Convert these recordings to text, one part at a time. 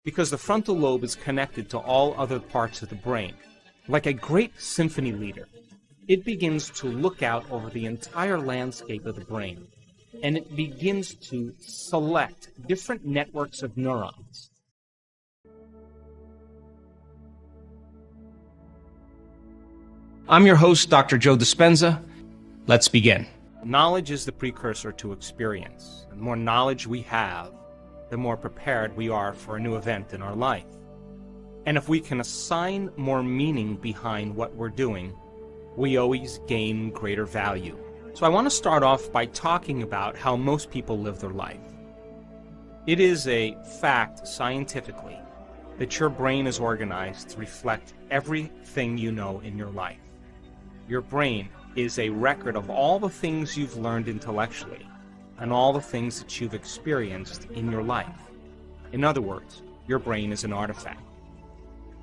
because the frontal lobe is connected to all other parts of the brain. Like a great symphony leader, it begins to look out over the entire landscape of the brain, and it begins to select different networks of neurons. I'm your host, Dr. Joe Dispenza. Let's begin. Knowledge is the precursor to experience. The more knowledge we have, the more prepared we are for a new event in our life. And if we can assign more meaning behind what we're doing, we always gain greater value. So I want to start off by talking about how most people live their life. It is a fact scientifically that your brain is organized to reflect everything you know in your life. Your brain is a record of all the things you've learned intellectually and all the things that you've experienced in your life. In other words, your brain is an artifact.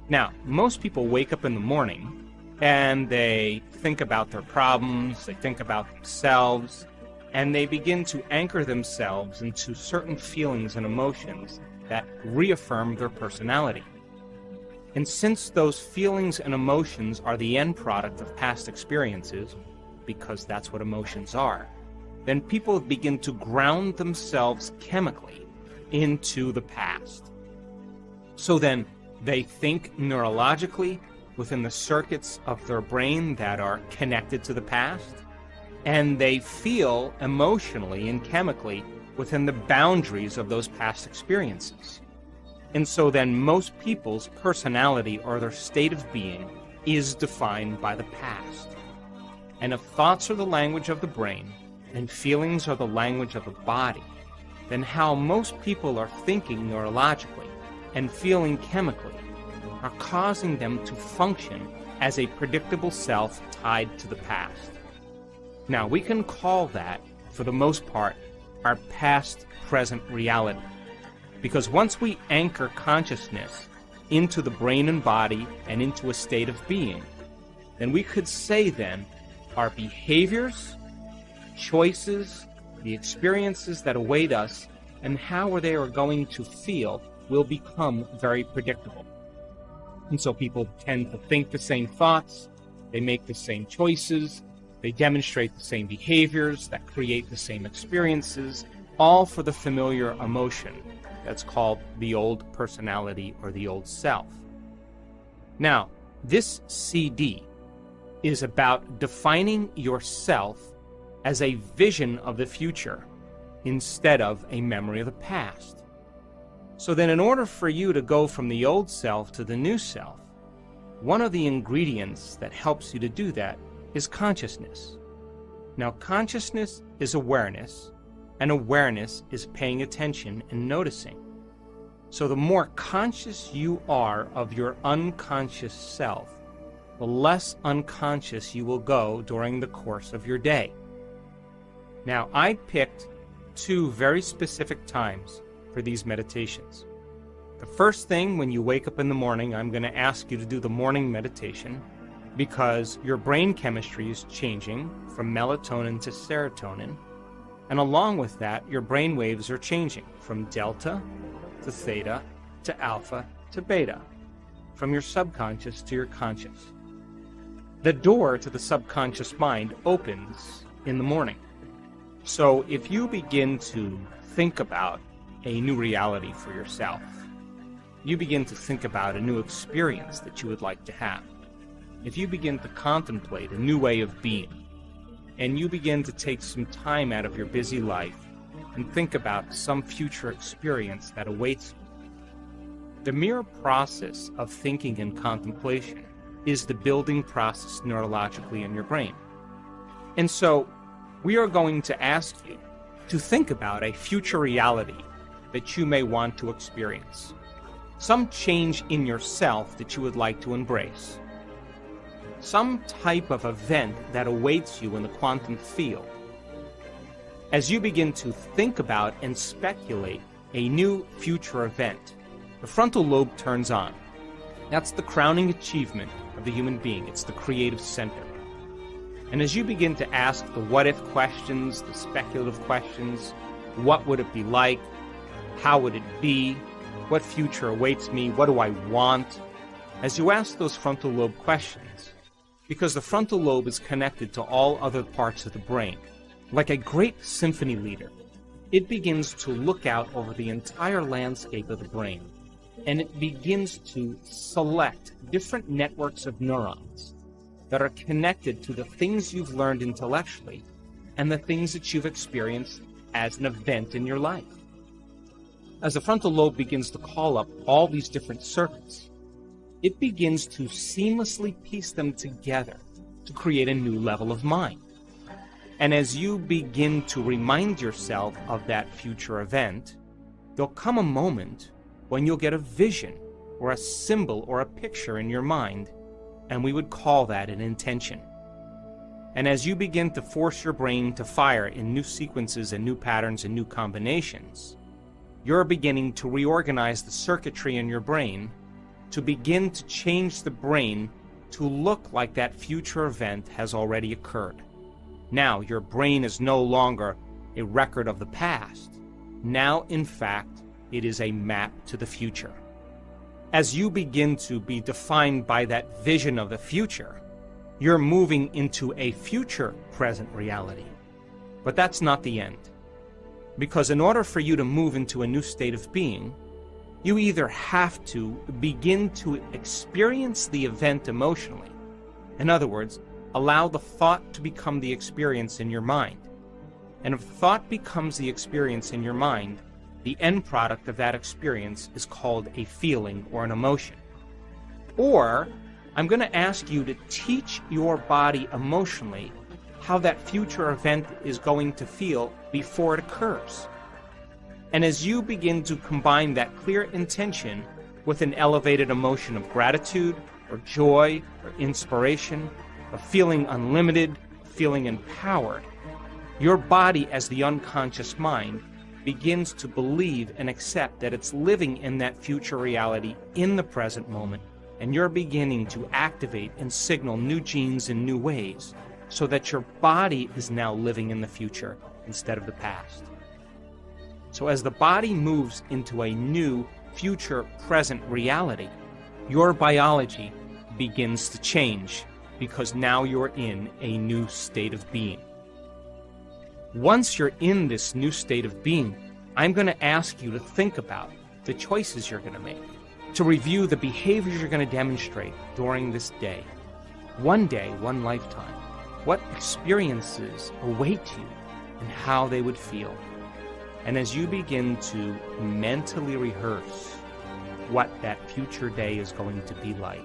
Now, most people wake up in the morning and they think about their problems, they think about themselves, and they begin to anchor themselves into certain feelings and emotions that reaffirm their personality. And since those feelings and emotions are the end product of past experiences, because that's what emotions are, then people begin to ground themselves chemically into the past. So then they think neurologically within the circuits of their brain that are connected to the past, and they feel emotionally and chemically within the boundaries of those past experiences. And so then most people's personality or their state of being is defined by the past. And if thoughts are the language of the brain and feelings are the language of the body, then how most people are thinking neurologically and feeling chemically are causing them to function as a predictable self tied to the past. Now, we can call that, for the most part, our past-present reality. Because once we anchor consciousness into the brain and body and into a state of being, then we could say then our behaviors, choices, the experiences that await us, and how they are going to feel will become very predictable. And so people tend to think the same thoughts, they make the same choices, they demonstrate the same behaviors that create the same experiences, all for the familiar emotion that's called the old personality or the old self. Now, this CD is about defining yourself as a vision of the future instead of a memory of the past. So then in order for you to go from the old self to the new self, one of the ingredients that helps you to do that is consciousness. Now, consciousness is awareness, and awareness is paying attention and noticing. So the more conscious you are of your unconscious self, the less unconscious you will go during the course of your day. Now, I picked two very specific times for these meditations. The first thing, when you wake up in the morning, I'm going to ask you to do the morning meditation because your brain chemistry is changing from melatonin to serotonin. And along with that, your brain waves are changing from delta to theta to alpha to beta, from your subconscious to your conscious. The door to the subconscious mind opens in the morning. So if you begin to think about a new reality for yourself, you begin to think about a new experience that you would like to have, if you begin to contemplate a new way of being, and you begin to take some time out of your busy life and think about some future experience that awaits you, the mere process of thinking and contemplation is the building process neurologically in your brain. And so we are going to ask you to think about a future reality that you may want to experience, some change in yourself that you would like to embrace, some type of event that awaits you in the quantum field. As you begin to think about and speculate a new future event, the frontal lobe turns on. That's the crowning achievement of the human being. It's the creative center. And as you begin to ask the what-if questions, the speculative questions, what would it be like? How would it be? What future awaits me? What do I want? As you ask those frontal lobe questions, because the frontal lobe is connected to all other parts of the brain, like a great symphony leader, it begins to look out over the entire landscape of the brain, and it begins to select different networks of neurons that are connected to the things you've learned intellectually and the things that you've experienced as an event in your life. As the frontal lobe begins to call up all these different circuits, it begins to seamlessly piece them together to create a new level of mind. And as you begin to remind yourself of that future event, there'll come a moment when you'll get a vision or a symbol or a picture in your mind, and we would call that an intention. And as you begin to force your brain to fire in new sequences and new patterns and new combinations, you're beginning to reorganize the circuitry in your brain to begin to change the brain to look like that future event has already occurred. Now, your brain is no longer a record of the past. Now, in fact, it is a map to the future. As you begin to be defined by that vision of the future, you're moving into a future present reality. But that's not the end. Because in order for you to move into a new state of being, you either have to begin to experience the event emotionally. In other words, allow the thought to become the experience in your mind. And if thought becomes the experience in your mind, the end product of that experience is called a feeling or an emotion. Or, I'm going to ask you to teach your body emotionally how that future event is going to feel before it occurs. And as you begin to combine that clear intention with an elevated emotion of gratitude or joy or inspiration, of feeling unlimited, feeling empowered, your body as the unconscious mind begins to believe and accept that it's living in that future reality in the present moment, and you're beginning to activate and signal new genes in new ways so that your body is now living in the future instead of the past. So as the body moves into a new future present reality, your biology begins to change, because now you're in a new state of being. Once you're in this new state of being, I'm going to ask you to think about the choices you're going to make, to review the behaviors you're going to demonstrate during this day. One day, one lifetime. What experiences await you and how they would feel. And as you begin to mentally rehearse what that future day is going to be like,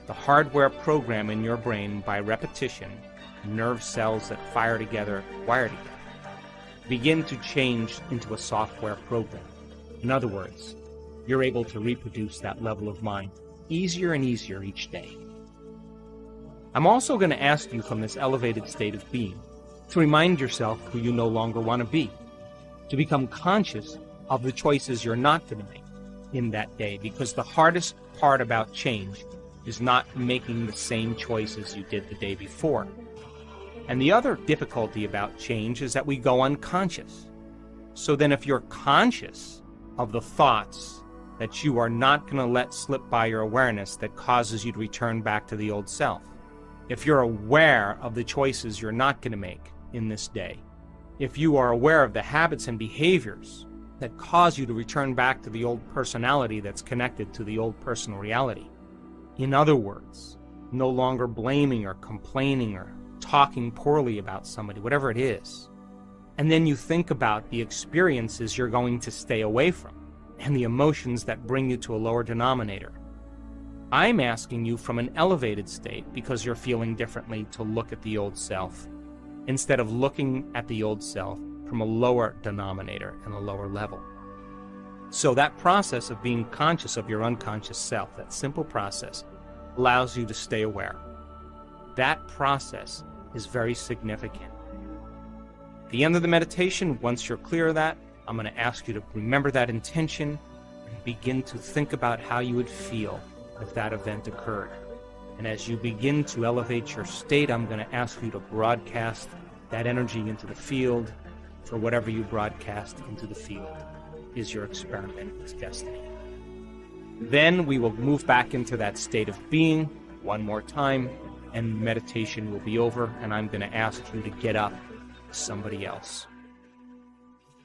the hardware program in your brain, by repetition, nerve cells that fire together, wire together, begin to change into a software program. In other words, you're able to reproduce that level of mind easier and easier each day. I'm also going to ask you from this elevated state of being to remind yourself who you no longer want to be, to become conscious of the choices you're not going to make in that day, because the hardest part about change is not making the same choices you did the day before. And the other difficulty about change is that we go unconscious. So then if you're conscious of the thoughts that you are not going to let slip by your awareness that causes you to return back to the old self, if you're aware of the choices you're not going to make in this day, if you are aware of the habits and behaviors that cause you to return back to the old personality that's connected to the old personal reality, in other words, no longer blaming or complaining or talking poorly about somebody, whatever it is. And then you think about the experiences you're going to stay away from and the emotions that bring you to a lower denominator. I'm asking you from an elevated state, because you're feeling differently, to look at the old self instead of looking at the old self from a lower denominator and a lower level. So that process of being conscious of your unconscious self, that simple process, allows you to stay aware. That process is very significant. At the end of the meditation, once you're clear of that, I'm going to ask you to remember that intention and begin to think about how you would feel if that event occurred. And as you begin to elevate your state, I'm going to ask you to broadcast that energy into the field for whatever you broadcast into the field. is your experiment destiny. Then we will move back into that state of being one more time, and meditation will be over, and I'm going to ask you to get up as somebody else.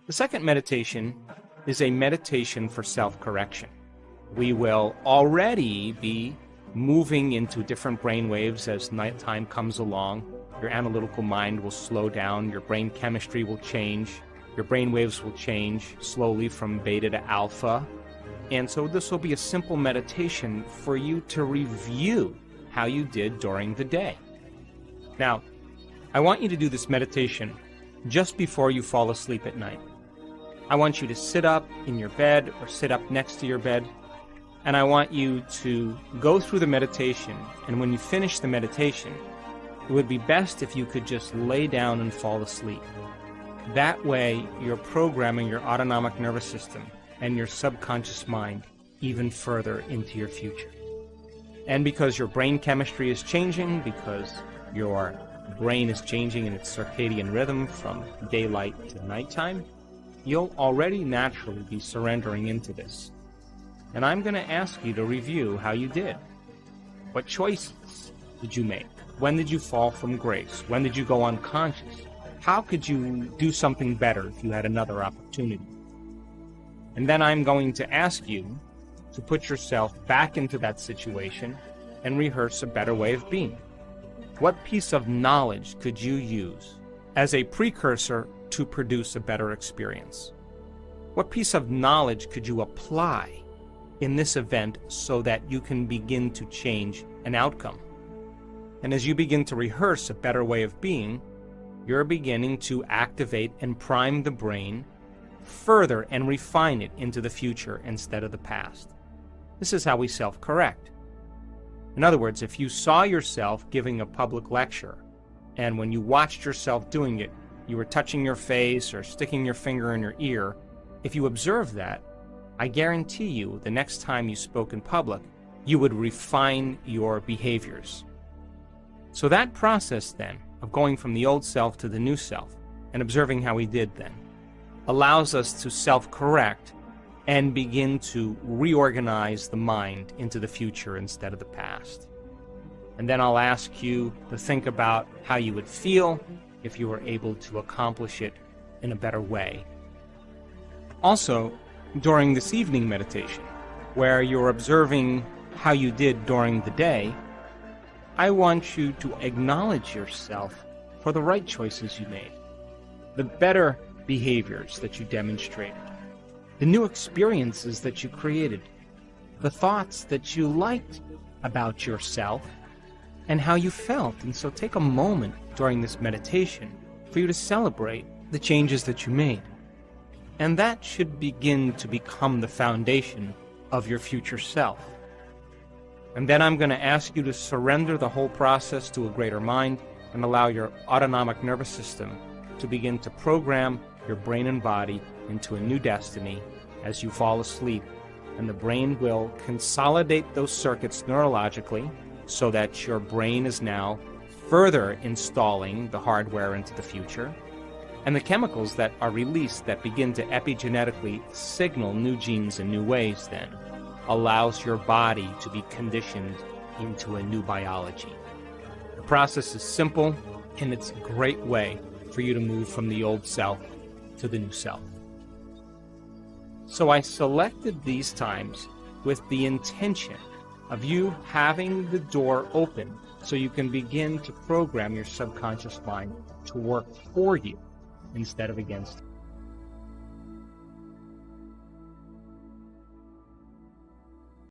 The second meditation is a meditation for self-correction. We will already be moving into different brain waves as nighttime comes along. Your analytical mind will slow down, your brain chemistry will change, your brain waves will change slowly from beta to alpha. And so this will be a simple meditation for you to review how you did during the day. Now, I want you to do this meditation just before you fall asleep at night. I want you to sit up in your bed or sit up next to your bed, and I want you to go through the meditation, and when you finish the meditation, it would be best if you could just lay down and fall asleep. That way, you're programming your autonomic nervous system and your subconscious mind even further into your future. And because your brain chemistry is changing, because your brain is changing in its circadian rhythm from daylight to nighttime, you'll already naturally be surrendering into this. And I'm going to ask you to review how you did. What choices did you make? When did you fall from grace? When did you go unconscious? How could you do something better if you had another opportunity? And then I'm going to ask you to put yourself back into that situation and rehearse a better way of being. What piece of knowledge could you use as a precursor to produce a better experience? What piece of knowledge could you apply in this event so that you can begin to change an outcome? And as you begin to rehearse a better way of being, you're beginning to activate and prime the brain further and refine it into the future instead of the past. This is how we self-correct. In other words, if you saw yourself giving a public lecture, and when you watched yourself doing it, you were touching your face or sticking your finger in your ear, if you observed that, I guarantee you the next time you spoke in public, you would refine your behaviors. So that process then of going from the old self to the new self and observing how we did then allows us to self-correct and begin to reorganize the mind into the future instead of the past. And then I'll ask you to think about how you would feel if you were able to accomplish it in a better way. Also, during this evening meditation, where you're observing how you did during the day, I want you to acknowledge yourself for the right choices you made, the better behaviors that you demonstrated, the new experiences that you created, the thoughts that you liked about yourself, and how you felt. And so take a moment during this meditation for you to celebrate the changes that you made. And that should begin to become the foundation of your future self. And then I'm going to ask you to surrender the whole process to a greater mind and allow your autonomic nervous system to begin to program your brain and body into a new destiny as you fall asleep. And the brain will consolidate those circuits neurologically so that your brain is now further installing the hardware into the future. And the chemicals that are released that begin to epigenetically signal new genes in new ways then allows your body to be conditioned into a new biology. The process is simple, and it's a great way for you to move from the old self to the new self. So I selected these times with the intention of you having the door open so you can begin to program your subconscious mind to work for you instead of against you.